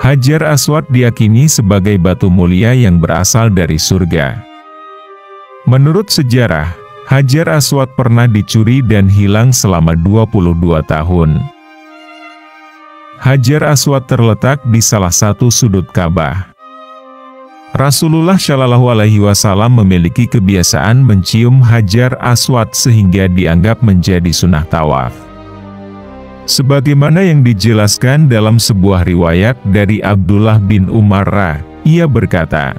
Hajar Aswad diyakini sebagai batu mulia yang berasal dari surga. Menurut sejarah, Hajar Aswad pernah dicuri dan hilang selama 22 tahun. Hajar Aswad terletak di salah satu sudut Ka'bah. Rasulullah Shallallahu Alaihi Wasallam memiliki kebiasaan mencium Hajar Aswad sehingga dianggap menjadi sunnah tawaf. Sebagaimana yang dijelaskan dalam sebuah riwayat dari Abdullah bin Umar, ia berkata,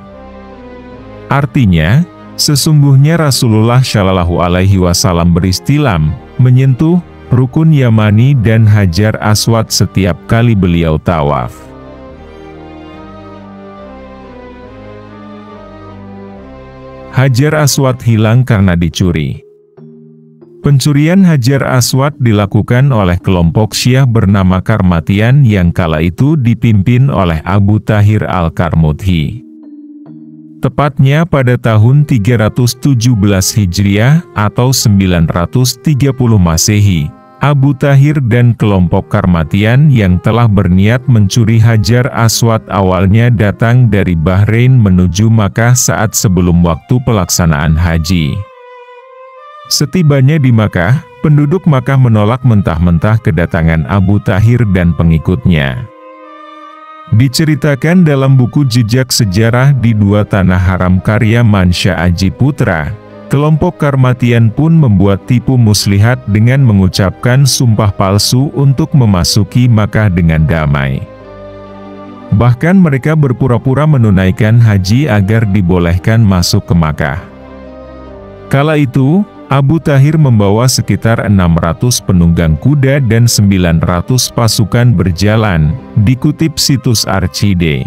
artinya, sesungguhnya Rasulullah Shallallahu Alaihi Wasallam beristilam, menyentuh Rukun Yamani dan Hajar Aswad setiap kali beliau tawaf. Hajar Aswad hilang karena dicuri. Pencurian Hajar Aswad dilakukan oleh kelompok Syiah bernama Karmatian yang kala itu dipimpin oleh Abu Tahir Al-Karmuthi. Tepatnya pada tahun 317 Hijriah atau 930 Masehi, Abu Tahir dan kelompok Karmatian yang telah berniat mencuri Hajar Aswad awalnya datang dari Bahrain menuju Makkah saat sebelum waktu pelaksanaan haji. Setibanya di Makkah, penduduk Makkah menolak mentah-mentah kedatangan Abu Tahir dan pengikutnya. Diceritakan dalam buku Jejak Sejarah di Dua Tanah Haram karya Mansha Aji Putra, kelompok Karmatian pun membuat tipu muslihat dengan mengucapkan sumpah palsu untuk memasuki Makkah dengan damai. Bahkan mereka berpura-pura menunaikan haji agar dibolehkan masuk ke Makkah. Kala itu, Abu Tahir membawa sekitar 600 penunggang kuda dan 900 pasukan berjalan, dikutip situs Archide.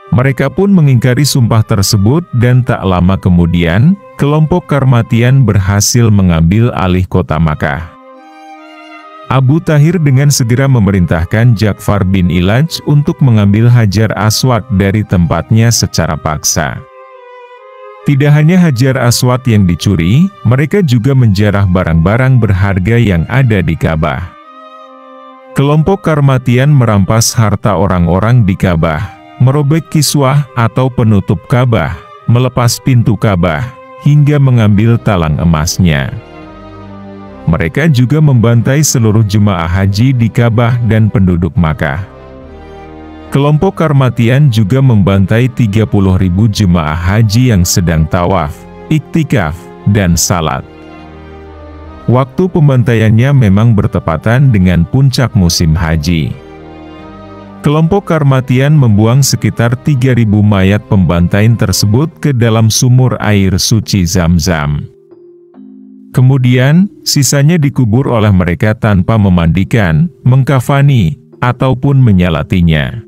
Mereka pun mengingkari sumpah tersebut dan tak lama kemudian, kelompok Karmatian berhasil mengambil alih kota Makkah. Abu Tahir dengan segera memerintahkan Ja'far bin Ilaj untuk mengambil Hajar Aswad dari tempatnya secara paksa. Tidak hanya Hajar Aswad yang dicuri, mereka juga menjarah barang-barang berharga yang ada di Ka'bah. Kelompok Karmatian merampas harta orang-orang di Ka'bah, merobek kiswah atau penutup Ka'bah, melepas pintu Ka'bah, hingga mengambil talang emasnya. Mereka juga membantai seluruh jemaah haji di Ka'bah dan penduduk Makkah. Kelompok Karmatian juga membantai 30.000 jemaah haji yang sedang tawaf, iktikaf, dan salat. Waktu pembantaiannya memang bertepatan dengan puncak musim haji. Kelompok Karmatian membuang sekitar 3.000 mayat pembantaian tersebut ke dalam sumur air suci Zam-Zam. Kemudian, sisanya dikubur oleh mereka tanpa memandikan, mengkafani, ataupun menyalatinya.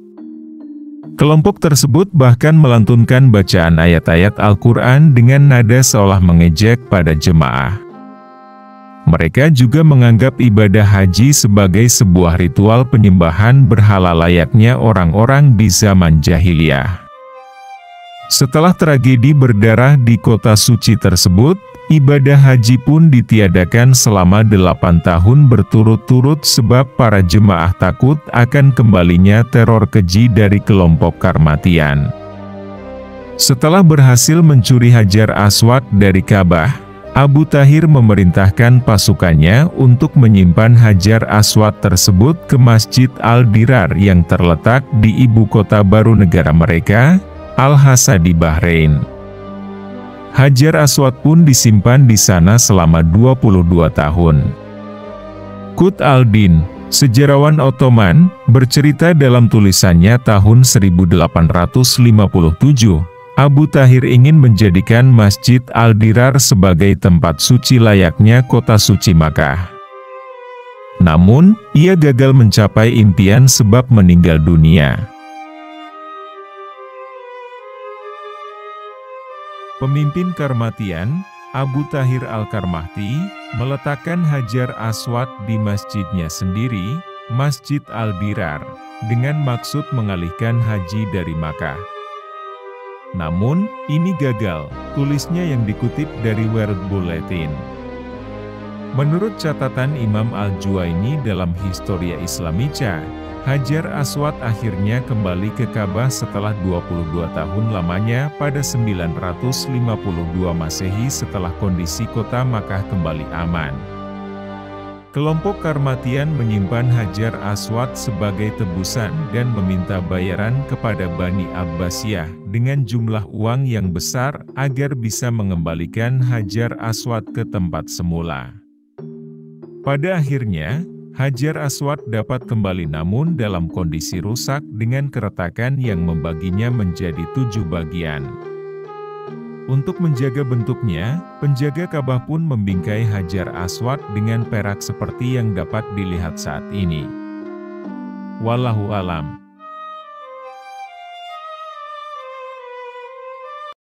Kelompok tersebut bahkan melantunkan bacaan ayat-ayat Al-Quran dengan nada seolah mengejek pada jemaah. Mereka juga menganggap ibadah haji sebagai sebuah ritual penyembahan berhala layaknya orang-orang di zaman jahiliyah. Setelah tragedi berdarah di kota suci tersebut, ibadah haji pun ditiadakan selama 8 tahun berturut-turut sebab para jemaah takut akan kembalinya teror keji dari kelompok Karmatian. Setelah berhasil mencuri Hajar Aswad dari Ka'bah, Abu Tahir memerintahkan pasukannya untuk menyimpan Hajar Aswad tersebut ke Masjid Al-Dirar yang terletak di ibu kota baru negara mereka, Al-Hasa di Bahrain. Hajar Aswad pun disimpan di sana selama 22 tahun. Qut al-Din, sejarawan Ottoman, bercerita dalam tulisannya tahun 1857, Abu Tahir ingin menjadikan Masjid Al-Dirar sebagai tempat suci layaknya kota suci Makkah. Namun, ia gagal mencapai impian sebab meninggal dunia. Pemimpin Karmatian, Abu Tahir Al-Karmati, meletakkan Hajar Aswad di masjidnya sendiri, Masjid Al-Dirar, dengan maksud mengalihkan haji dari Makkah. Namun, ini gagal, tulisnya yang dikutip dari World Bulletin. Menurut catatan Imam Al-Juwaini dalam Historia Islamica, Hajar Aswad akhirnya kembali ke Ka'bah setelah 22 tahun lamanya pada 952 Masehi setelah kondisi kota Makkah kembali aman. Kelompok Karmatian menyimpan Hajar Aswad sebagai tebusan dan meminta bayaran kepada Bani Abbasiyah dengan jumlah uang yang besar agar bisa mengembalikan Hajar Aswad ke tempat semula. Pada akhirnya, Hajar Aswad dapat kembali namun dalam kondisi rusak dengan keretakan yang membaginya menjadi 7 bagian. Untuk menjaga bentuknya, penjaga Ka'bah pun membingkai Hajar Aswad dengan perak seperti yang dapat dilihat saat ini. Wallahu alam.